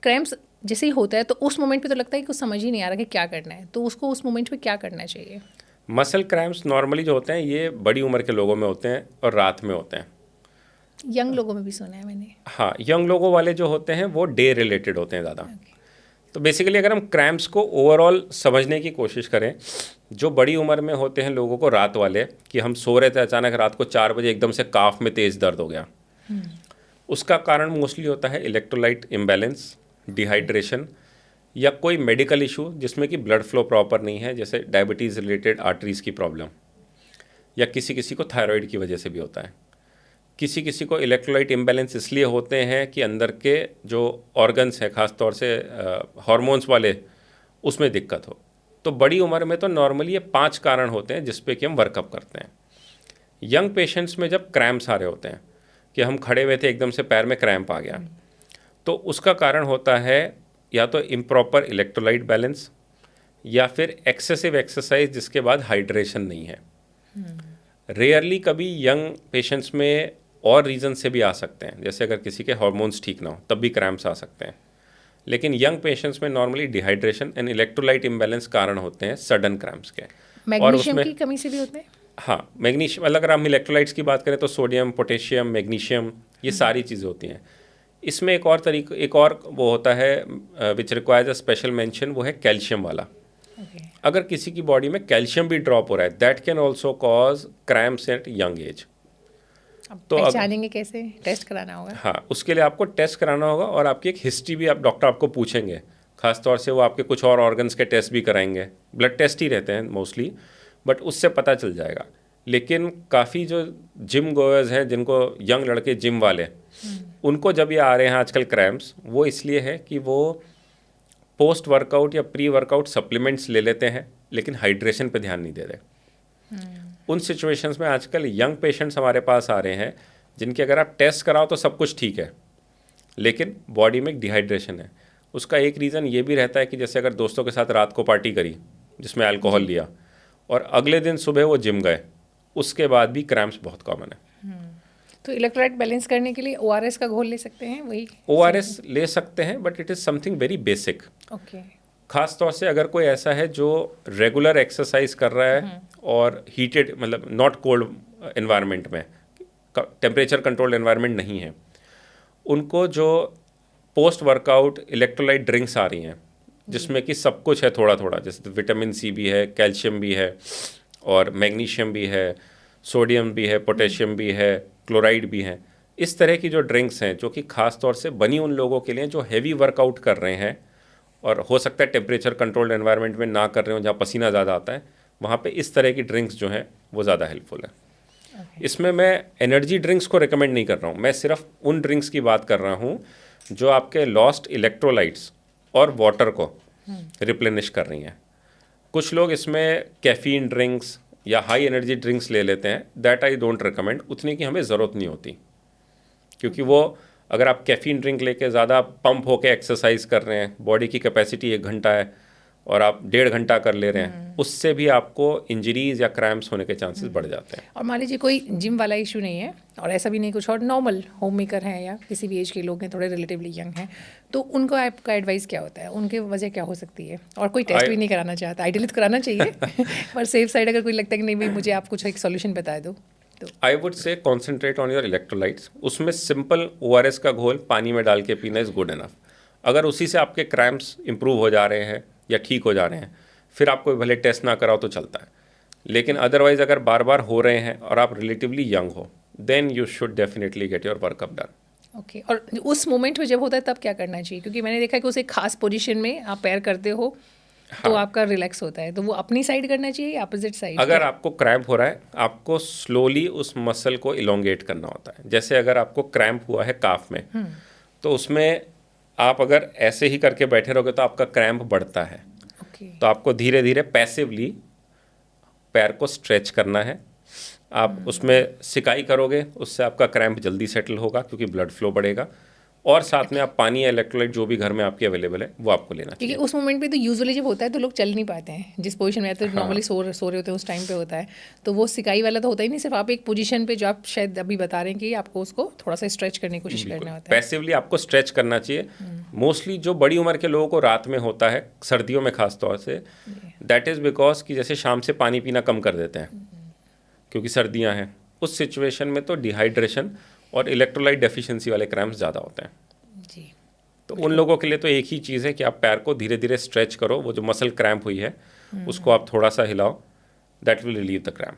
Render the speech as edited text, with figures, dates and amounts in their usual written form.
Cramps जैसे ही होता है तो उस मोमेंट पे तो लगता है कि कुछ समझ ही नहीं आ रहा कि क्या करना है, तो उसको उस मोमेंट पे क्या करना चाहिए? मसल क्रैम्प्स नॉर्मली जो होते हैं ये बड़ी उम्र के लोगों में होते हैं और रात में होते हैं। यंग लोगों में भी सुना है मैंने। हाँ, यंग लोगों वाले जो होते हैं वो डे रिलेटेड होते हैं ज़्यादा। ओके। तो बेसिकली अगर हम क्रैम्प्स को ओवरऑल समझने की कोशिश करें, जो बड़ी उम्र में होते हैं लोगों को रात वाले, कि हम सो रहे थे अचानक रात को 4 बजे एकदम से काफ में तेज़ दर्द हो गया, उसका कारण मोस्टली होता है इलेक्ट्रोलाइट इम्बैलेंस, डिहाइड्रेशन, या कोई मेडिकल इशू जिसमें कि ब्लड फ्लो प्रॉपर नहीं है, जैसे डायबिटीज़ रिलेटेड आर्टरीज़ की प्रॉब्लम, या किसी किसी को थायराइड की वजह से भी होता है। किसी किसी को इलेक्ट्रोलाइट इम्बैलेंस इसलिए होते हैं कि अंदर के जो ऑर्गन्स हैं, ख़ास तौर से हार्मोन्स वाले, उसमें दिक्कत हो। तो बड़ी उम्र में तो नॉर्मली ये 5 कारण होते हैं जिस पे कि हम वर्कअप करते हैं। यंग पेशेंट्स में जब क्रैम्प्स आ रहे होते हैं, कि हम खड़े हुए थे एकदम से पैर में क्रैम्प आ गया, तो उसका कारण होता है या तो इम्प्रॉपर इलेक्ट्रोलाइट बैलेंस, या फिर एक्सेसिव एक्सरसाइज जिसके बाद हाइड्रेशन नहीं है। रेयरली कभी यंग पेशेंट्स में और रीज़न से भी आ सकते हैं, जैसे अगर किसी के हार्मोन्स ठीक ना हो तब भी क्रैम्प्स आ सकते हैं। लेकिन यंग पेशेंट्स में normally dehydration and electrolyte imbalance कारण होते हैं सडन क्रैम्प्स के। और मैग्नीशियम उसमें की कमी से भी होते हैं? हाँ, मैग्नीशियम, अगर हम इलेक्ट्रोलाइट्स की बात करें तो सोडियम, पोटेशियम, मैग्नीशियम, ये सारी चीज़ें होती हैं। इसमें एक और वो होता है which requires a special mention, वो है कैल्शियम वाला। ओके। अगर किसी की बॉडी में कैल्शियम भी ड्रॉप हो रहा है, that can also cause cramps eight young age. अब तो पहचानेंगे कैसे? टेस्ट कराना होगा? हाँ, उसके लिए आपको टेस्ट कराना होगा, और आपकी एक हिस्ट्री भी आप डॉक्टर आपको पूछेंगे। खास तौर से वो आपके कुछ और ऑर्गन्स के टेस्ट भी कराएंगे, ब्लड टेस्ट ही रहते हैं मोस्टली, बट उससे पता चल जाएगा। लेकिन काफ़ी जो जिम गोयर्स हैं, जिनको यंग लड़के जिम वाले, उनको जब ये आ रहे हैं आजकल क्रैम्प्स, वो इसलिए है कि वो पोस्ट वर्कआउट या प्री वर्कआउट सप्लीमेंट्स ले लेते हैं, लेकिन हाइड्रेशन पे ध्यान नहीं दे रहे। उन सिचुएशंस में आजकल यंग पेशेंट्स हमारे पास आ रहे हैं जिनके अगर आप टेस्ट कराओ तो सब कुछ ठीक है, लेकिन बॉडी में डिहाइड्रेशन है। उसका एक रीज़न ये भी रहता है कि जैसे अगर दोस्तों के साथ रात को पार्टी करी जिसमें अल्कोहल लिया, और अगले दिन सुबह वो जिम गए, उसके बाद भी क्रैम्प्स बहुत कॉमन है। तो इलेक्ट्रोलाइट बैलेंस करने के लिए ओआरएस का घोल ले सकते हैं, वही? ओआरएस ले सकते हैं, but it is something very basic. Okay. खास तौर से अगर कोई ऐसा है जो रेगुलर एक्सरसाइज कर रहा है और हीटेड, मतलब नॉट कोल्ड एनवायरनमेंट में, टेम्परेचर कंट्रोल्ड एनवायरनमेंट नहीं है, उनको जो पोस्ट वर्कआउट इलेक्ट्रोलाइट ड्रिंक्स आ रही हैं जिसमें कि सब कुछ है थोड़ा थोड़ा, जैसे विटामिन सी भी है, कैल्शियम भी है, और मैग्नीशियम भी है, सोडियम भी है, पोटेशियम भी है, क्लोराइड भी है, इस तरह की जो ड्रिंक्स हैं जो कि खास तौर से बनी उन लोगों के लिए जो हैवी वर्कआउट कर रहे हैं, और हो सकता है टेम्परेचर कंट्रोल्ड एनवायरनमेंट में ना कर रहे हो जहाँ पसीना ज़्यादा आता है, वहाँ पे इस तरह की ड्रिंक्स जो हैं वो ज़्यादा हेल्पफुल है। इसमें मैं एनर्जी ड्रिंक्स को रिकमेंड नहीं कर रहा हूँ, मैं सिर्फ उन ड्रिंक्स की बात कर रहा हूँ जो आपके लॉस्ट इलेक्ट्रोलाइट्स और वाटर को रिप्लेनिश कर रही हैं। कुछ लोग इसमें कैफ़ीन ड्रिंक्स या हाई एनर्जी ड्रिंक्स ले लेते हैं, दैट आई डोंट रिकमेंड, उतनी की हमें ज़रूरत नहीं होती, क्योंकि वो अगर आप कैफ़ीन ड्रिंक लेके ज़्यादा पंप होके एक्सरसाइज कर रहे हैं, बॉडी की कैपेसिटी 1 घंटा है और आप 1.5 घंटा कर ले रहे हैं, उससे भी आपको इंजरीज या क्रैम्प्स होने के चांसेस बढ़ जाते हैं। और मान लीजिए कोई जिम वाला इशू नहीं है और ऐसा भी नहीं कुछ, और नॉर्मल होम मेकर हैं या किसी भी एज के लोग हैं, थोड़े रिलेटिवली यंग हैं, तो उनको आपका एडवाइस क्या होता है? उनकी वजह क्या हो सकती है? और कोई टेस्ट भी नहीं कराना चाहता, आइडियली तो कराना चाहिए पर सेफ साइड अगर कोई लगता है कि नहीं भाई मुझे आप कुछ एक सॉल्यूशन बता दो, तो I would say concentrate on your electrolytes. उसमें सिंपल ओआरएस का घोल पानी में डाल के पीना इज़ गुड इनफ। अगर उसी से आपके क्रैम्प्स इंप्रूव हो जा रहे हैं या ठीक हो जा रहे हैं, फिर आप कोई भले टेस्ट ना कराओ तो चलता है। लेकिन अदरवाइज अगर बार बार हो रहे हैं और आप रिलेटिवली यंग हो, then you should definitely get your workup done. Okay. और उस मोमेंट में जब होता है तब क्या करना चाहिए? क्योंकि मैंने देखा है कि उस एक खास पोजीशन में आप पैर करते हो तो आपका रिलैक्स होता है, तो वो अपनी साइड करना चाहिए या अपोजिट साइड? अगर आपको क्रैम्प हो रहा है, आपको स्लोली उस मसल को इलोंगेट करना होता है। जैसे अगर आपको क्रैम्प हुआ है काफ में, तो उसमें आप अगर ऐसे ही करके बैठे रहोगे तो आपका क्रैम्प बढ़ता है। ओके। तो आपको धीरे धीरे पैसिवली पैर को स्ट्रेच करना है। आप उसमें सिकाई करोगे, उससे आपका क्रैम्प जल्दी सेटल होगा क्योंकि ब्लड फ्लो बढ़ेगा। और साथ में आप पानी या इलेक्ट्रोलाइट जो भी घर में आपके अवेलेबल है वो आपको लेना चाहिए। क्योंकि उस मोमेंट पे तो यूजुअली जब होता है तो लोग चल नहीं पाते हैं, जिस पोजीशन में तो नॉर्मली सो रहे होते हैं उस टाइम पे होता है, तो वो सिकाई वाला तो होता ही नहीं, सिर्फ आप एक पोजीशन पे जो आप शायद अभी बता रहे हैं कि आपको उसको थोड़ा सा स्ट्रेच करने की कोशिश करना होता है। पैसिवली आपको स्ट्रेच करना चाहिए। मोस्टली जो बड़ी उम्र के लोगों को रात में होता है, सर्दियों में खास तौर से, दैट इज़ बिकॉज कि जैसे शाम से पानी पीना कम कर देते हैं क्योंकि सर्दियाँ हैं, उस सिचुएशन में तो डिहाइड्रेशन और इलेक्ट्रोलाइट डेफिशिएंसी वाले क्रैम्प्स ज़्यादा होते हैं। जी, तो उन लोगों के लिए तो एक ही चीज़ है कि आप पैर को धीरे धीरे स्ट्रेच करो, वो जो मसल क्रैम्प हुई है उसको आप थोड़ा सा हिलाओ, that will relieve the cramp.